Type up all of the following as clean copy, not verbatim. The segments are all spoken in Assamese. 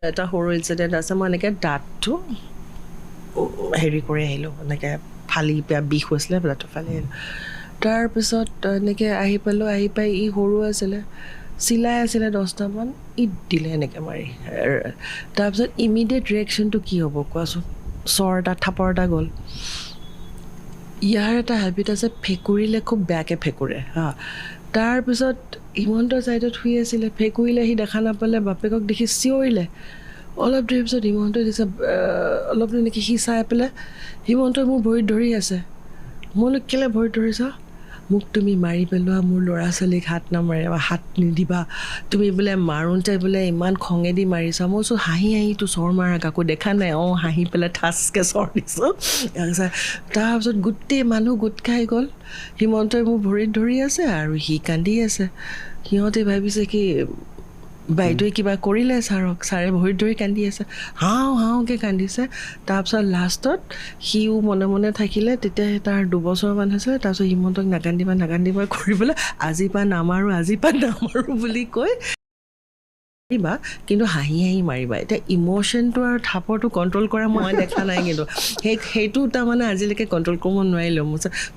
এটা সৰু ইনচিডেণ্ট আছে মই এনেকৈ দাঁতটো হেৰি কৰি আহিলোঁ এনেকৈ ফালি বিষ হৈছিলে দাঁতটো ফালি আহিলোঁ তাৰপিছত এনেকৈ আহি পাই ই সৰু আছিলে চিলাই আছিলে 10টামান ই দিলে এনেকৈ মাৰি তাৰপিছত ইমিডিয়েট ৰিয়েকশ্যনটো কি হ'ব কোৱাচোন চৰ এটা থাপৰ এটা গ'ল ইয়াৰ এটা হেবিট আছে ফেকুৰিলে খুব বেয়াকৈ ফেকুৰে হা তাৰপিছত হিমন্ত ছাইডত শুই আছিলে ফেকুৰিলে সি দেখা নাপালে বাপেকক দেখি চিঞৰিলে অলপ দেৰি পিছত হিমন্তই দিছে অলপ এনেকৈ সি চাই পেলাই হিমন্তই মোৰ ভৰিত ধৰি আছে মই কেলৈ ভৰিত ধৰিছ মোক তুমি মাৰি পেলোৱা মোৰ ল'ৰা ছোৱালীক হাত নামাৰিবা হাত নিদিবা তুমি বোলে মাৰোঁতে বোলে ইমান খঙেদি মাৰিছা মই কৈছোঁ হাঁহি তোৰ চৰ মাৰা কাকো দেখা নাই হাঁহি পেলাই ঠাচকৈ চৰ দিছোঁ তাৰপিছত গোটেই মানুহ গোট খাই গ'ল হিমন্তই মোৰ ভৰিত ধৰি আছে আৰু সি কান্দি আছে সিহঁতে ভাবিছে কি বাইদেৱে কিবা কৰিলে ছাৰে ভৰিত ধৰি কান্দি আছে হাওঁকৈ কান্দিছে তাৰপিছত লাষ্টত সিও মনে মনে থাকিলে তেতিয়া তাৰ 2 বছৰমান হৈছিলে তাৰপিছত হিমন্তক নাকান্দিবা কৰি পেলাই আজিৰ পৰা নামাৰোঁ বুলি কৈ মাৰিবা কিন্তু হাঁহি মাৰিবা এতিয়া ইম'শ্যনটো আৰু থাপৰটো কণ্ট্ৰল কৰা মই দেখা নাই কিন্তু সেইটো তাৰমানে আজিলৈকে কণ্ট্ৰল কৰিব নোৱাৰিলোঁ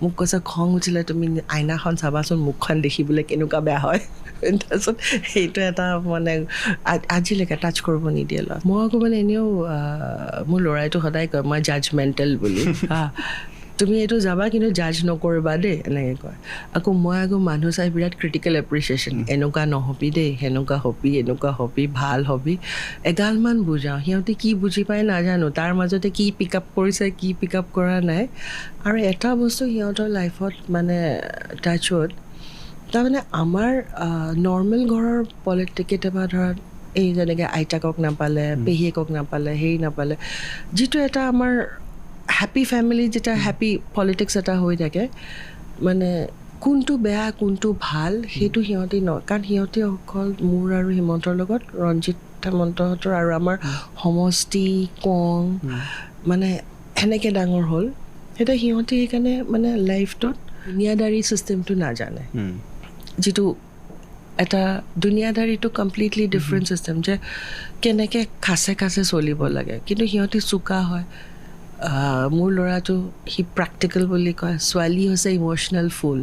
মোক কৈছে খং উঠিলে তুমি আইনাখন চাবাচোন মুখখন দেখিবলৈ কেনেকুৱা বেয়া হয় তাৰপিছত সেইটো এটা মানে আজিলৈকে টাচ কৰিব নিদিয়ে ল'ৰা মই আকৌ মানে এনেও মোৰ ল'ৰাইটো সদায় কয় মই জাজমেণ্টেল বুলি তুমি এইটো যাবা কিন্তু জাজ নকৰিবা দেই এনেকৈ কয় আকৌ মই মানুহ চাই বিৰাট ক্ৰিটিকেল এপ্ৰিচিয়েশ্যন এনেকুৱা নহবি দেই সেনেকুৱা হবি ভাল হবি এগালমান বুজাওঁ সিহঁতে কি বুজি পায় নাজানো তাৰ মাজতে কি পিক আপ কৰিছে কি পিক আপ কৰা নাই আৰু এটা বস্তু সিহঁতৰ লাইফত মানে টাচত তাৰমানে আমাৰ নৰ্মেল ঘৰৰ পলিটিক কেতিয়াবা ধৰা এই যেনেকৈ আইতাকক নাপালে পেহীয়েকক নাপালে হেৰি নাপালে যিটো এটা আমাৰ হেপী ফেমিলি যেতিয়া হেপী পলিটিক্স এটা হৈ থাকে মানে কোনটো বেয়া কোনটো ভাল সেইটো সিহঁতে কাৰণ সিহঁতে অকল মোৰ আৰু হিমন্তৰ লগত ৰঞ্জিত হেমন্তহঁতৰ আৰু আমাৰ সমষ্টি কং মানে সেনেকৈ ডাঙৰ হ'ল সেইটো সিহঁতে সেইকাৰণে মানে লাইফটোত দুনিয়াদাৰী ছিষ্টেমটো নাজানে যিটো এটা দুনিয়াদাৰীটো কমপ্লিটলি ডিফাৰেণ্ট ছিষ্টেম যে কেনেকৈ খাচে চলিব লাগে কিন্তু সিহঁতে চোকা হয় মোৰ ল'ৰাটো সি প্ৰেক্টিকেল বুলি কয় ছোৱালী হৈছে ইম'শ্যনেল ফুল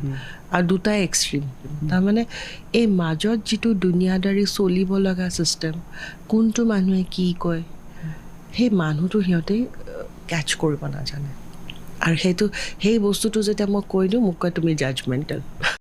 আৰু দুটাই এক্সট্ৰিম তাৰমানে এই মাজত যিটো দুনিয়াদাৰী চলিব লগা ছিষ্টেম কোনটো মানুহে কি কয় সেই মানুহটো সিহঁতে কেটচ কৰিব নাজানে আৰু সেই বস্তুটো যেতিয়া মই কৈ দিওঁ মোক কয় তুমি জাজমেণ্টেল